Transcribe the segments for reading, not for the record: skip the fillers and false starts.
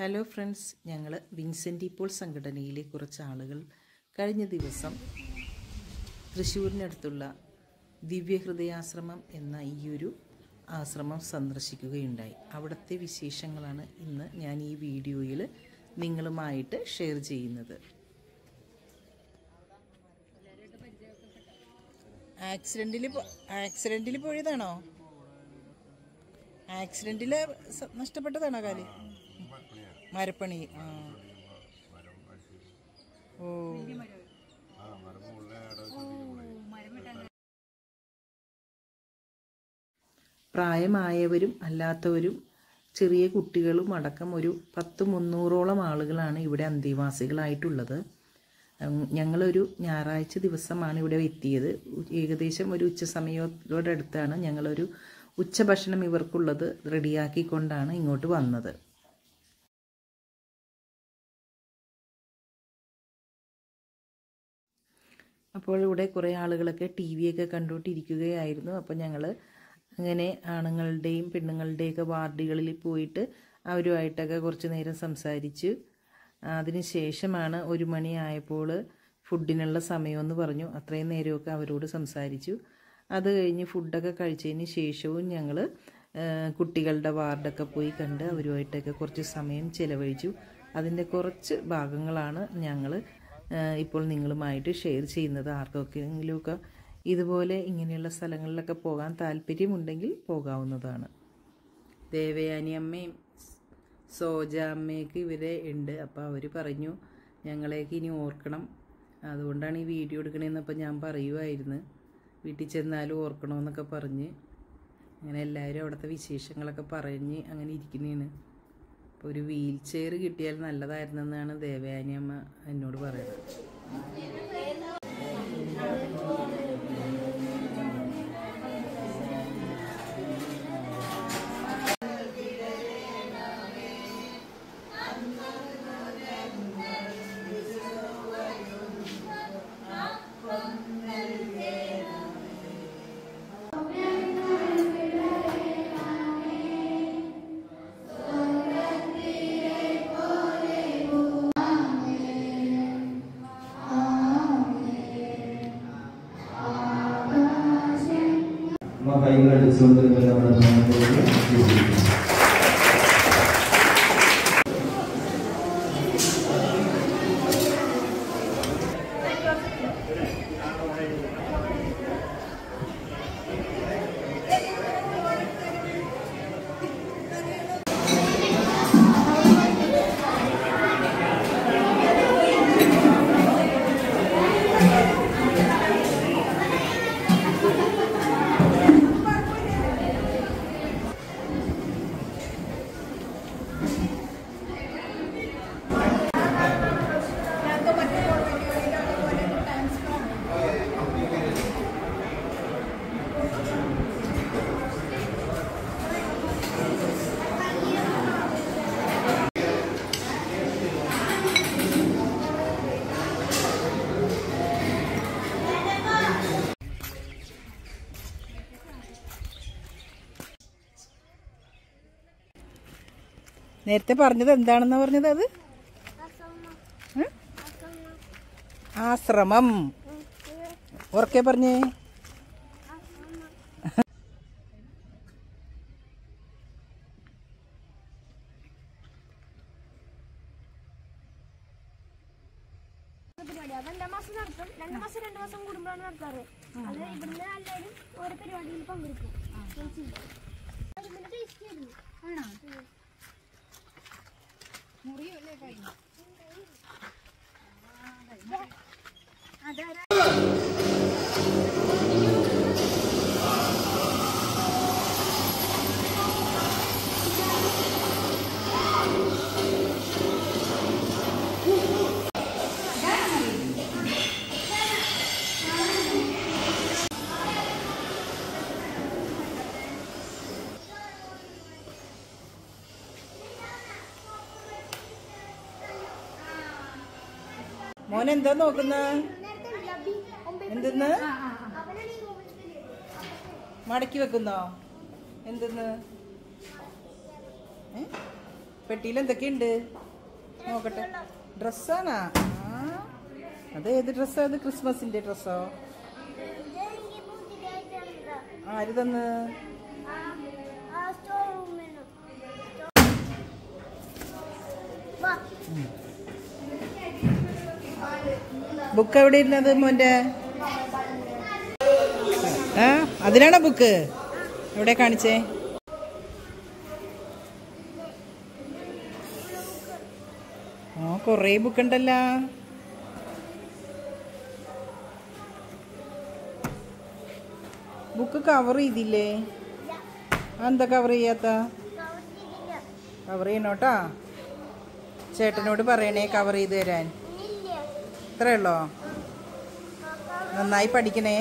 Hello friends, ഞങ്ങൾ Vincent ഇപ്പോൾ സംഘടനയിലെ കുറച്ച് ആളുകൾ കഴിഞ്ഞ ദിവസം തൃശ്ശൂരിനടുത്തുള്ള ദിവ്യഹൃദയാശ്രമം എന്ന ഈയൊരു ആശ്രമം സന്ദർശിക്കുകയുണ്ടായി. അവിടുത്തെ വിശേഷങ്ങളാണ് ഇന്ന് ഞാൻ ഈ വീഡിയോയിൽ നിങ്ങളുമായിട്ട് ഷെയർ ചെയ്യുന്നത്. ആക്സിഡൻറ്റിൽ പോയതാണോ? ആക്സിഡൻറ്റിൽ നഷ്ടപ്പെട്ടതാണോ കാല്? മരപ്പണി. ഓ, പ്രായമായവരും അല്ലാത്തവരും ചെറിയ കുട്ടികളും അടക്കം ഒരു 100-300ഓളം ആളുകളാണ് ഇവിടെ അന്തേവാസികളായിട്ടുള്ളത്. ഞങ്ങളൊരു ഞായറാഴ്ച ദിവസമാണ് ഇവിടെ എത്തിയത്. ഏകദേശം ഒരു ഉച്ചസമയത്തോടടുത്താണ് ഞങ്ങളൊരു ഉച്ചഭക്ഷണം ഇവർക്കുള്ളത് റെഡിയാക്കിക്കൊണ്ടാണ് ഇങ്ങോട്ട് വന്നത്. അപ്പോൾ ഇവിടെ കുറേ ആളുകളൊക്കെ TV ഒക്കെ കണ്ടുകൊണ്ടിരിക്കുകയായിരുന്നു. അപ്പോൾ ഞങ്ങൾ അങ്ങനെ ആണുങ്ങളുടെയും പെണ്ണുങ്ങളുടെയൊക്കെ വാർഡുകളിൽ പോയിട്ട് അവരുമായിട്ടൊക്കെ കുറച്ച് നേരം സംസാരിച്ചു. അതിന് ശേഷമാണ് 1 മണിയായപ്പോൾ ഫുഡിനുള്ള സമയമെന്ന് പറഞ്ഞു. അത്രയും നേരമൊക്കെ അവരോട് സംസാരിച്ചു. അത് കഴിഞ്ഞ് ഫുഡൊക്കെ കഴിച്ചതിന് ശേഷവും ഞങ്ങൾ കുട്ടികളുടെ വാർഡൊക്കെ പോയി കണ്ട് അവരുമായിട്ടൊക്കെ കുറച്ച് സമയം ചിലവഴിച്ചു. അതിൻ്റെ കുറച്ച് ഭാഗങ്ങളാണ് ഞങ്ങൾ ഇപ്പോൾ നിങ്ങളുമായിട്ട് ഷെയർ ചെയ്യുന്നത്. ആർക്കൊക്കെയെങ്കിലുമൊക്കെ ഇതുപോലെ ഇങ്ങനെയുള്ള സ്ഥലങ്ങളിലൊക്കെ പോകാൻ താല്പര്യമുണ്ടെങ്കിൽ പോകാവുന്നതാണ്. ദേവയാനി അമ്മയും സോജ അമ്മയൊക്കെ ഇവരെ ഉണ്ട്. അപ്പോൾ അവർ പറഞ്ഞു ഞങ്ങളെയൊക്കെ ഇനി ഓർക്കണം, അതുകൊണ്ടാണ് ഈ വീഡിയോ എടുക്കണമെന്നപ്പോൾ ഞാൻ പറയുമായിരുന്നു, വീട്ടിൽ ചെന്നാലും ഓർക്കണമെന്നൊക്കെ പറഞ്ഞ് അങ്ങനെ എല്ലാവരും അവിടുത്തെ വിശേഷങ്ങളൊക്കെ പറഞ്ഞ് അങ്ങനെ ഇരിക്കുന്നതാണ്. അപ്പോൾ ഒരു വീൽ ചെയർ കിട്ടിയാൽ നല്ലതായിരുന്നെന്നാണ് ദേവയാനി അമ്മ എന്നോട് പറയുന്നത്. നേരത്തെ പറഞ്ഞത് എന്താണെന്ന് പറഞ്ഞത്? അത് ആശ്രമം. ഉറക്കെ പറഞ്ഞേ. അത് മാസം നടത്തും. 2 മാസം കൂടുമ്പോഴാണ് നടത്താറ്. അത് ഇവിടുന്ന് എല്ലാവരും ഓരോ പരിപാടിയിൽ പങ്കെടുക്കും. മുറിയല്ലേ കഴിഞ്ഞു. മോൻ എന്താ നോക്കുന്ന? എന്തെന്ന് മടക്കി വെക്കുന്നോ? എന്തെന്ന് പെട്ടിയിൽ എന്തൊക്കെയുണ്ട് നോക്കട്ടെ. ഡ്രസ്സാണാ? അത് ഏത് ഡ്രസ്സാ? അത് ക്രിസ്മസിന്റെ ഡ്രസ്സോ? ആര് തന്ന്? ബുക്ക് എവിടെ ഇരുന്നത് മോന്റെ? അതിനാണോ ബുക്ക്? എവിടെ കാണിച്ചേ? കൊറേ ബുക്ക് ഉണ്ടല്ലോ. ബുക്ക് കവർ ചെയ്തില്ലേ? എന്താ കവർ ചെയ്യാത്ത? കവർ ചെയ്യണോട്ടാ. ചേട്ടനോട് പറയണേ കവർ ചെയ്ത് തരാൻ. ഇത്രയുള്ളോ? നന്നായി പഠിക്കണേ.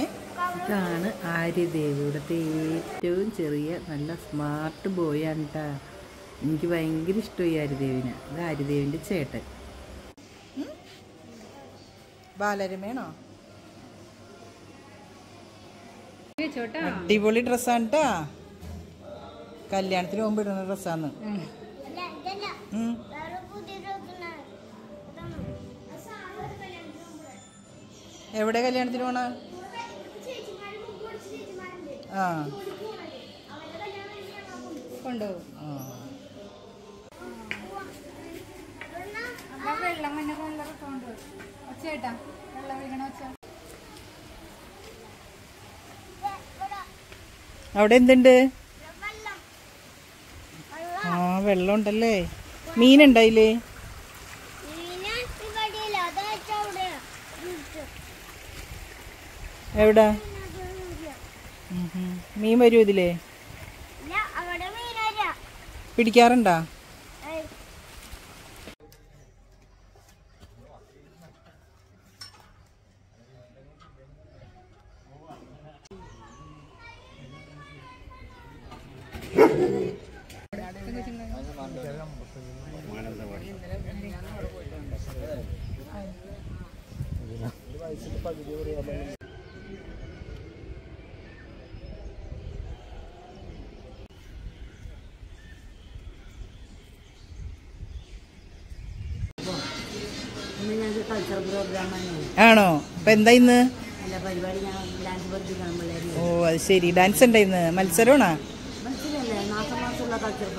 ഇതാണ് ആര്യദേവ്, ഇവിടുത്തെ ഏറ്റവും ചെറിയ നല്ല സ്മാർട്ട് ബോയ് ആണ് കേട്ടാ. എനിക്ക് ഭയങ്കര ഇഷ്ടമായി ആര്യദേവിനെ. ഇത് ആര്യദേവിൻ്റെ ചേട്ടൻ. ബാലരമേണോ? അടിപൊളി ഡ്രസ്സാണ് കേട്ടാ. കല്യാണത്തിന് പോകുമ്പോ ഇടുന്ന ഡ്രസ്സാന്ന്. എവിടെ കല്യാണത്തിന് പോണ? കൊണ്ടുപോകും. അവിടെ എന്തുണ്ട്? വെള്ളം ഉണ്ടല്ലേ. മീനുണ്ടായില്ലേ? എവിടെ മീൻ വരൂ ഇതിലേ? പിടിക്കാറുണ്ടാ? ആണോ? അപ്പൊ എന്താ ഇന്ന്? ഓ അത് ശരി. ഡാൻസ് ഉണ്ടോ ഇന്ന്? മത്സരമാണോ?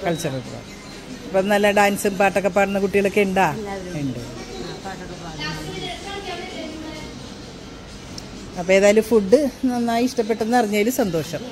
Cultural programme. അപ്പൊ നല്ല ഡാൻസും പാട്ടൊക്കെ പാടുന്ന കുട്ടികളൊക്കെ ഉണ്ടാ? ഉണ്ട്. അപ്പൊ ഏതായാലും ഫുഡ് നന്നായി ഇഷ്ടപ്പെട്ടെന്ന് അറിഞ്ഞതിൽ സന്തോഷം.